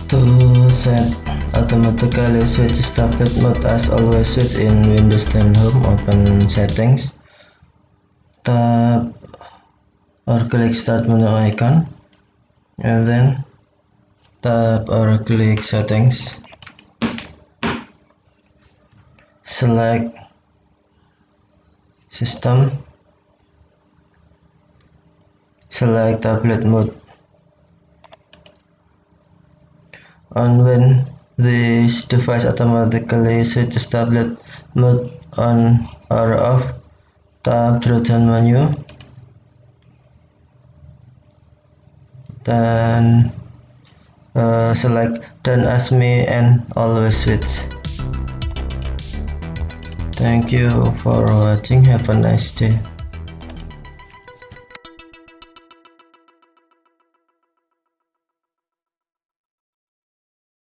To set automatically switch tablet mode as always within Windows 10 Home, open Settings, tap or click Start menu icon, and then tap or click Settings. Select System, select tablet mode. On when this device automatically switches tablet mode on or off, tap drop-down menu, then select Don't Ask Me and Always Switch. Thank you for watching. Have a nice day.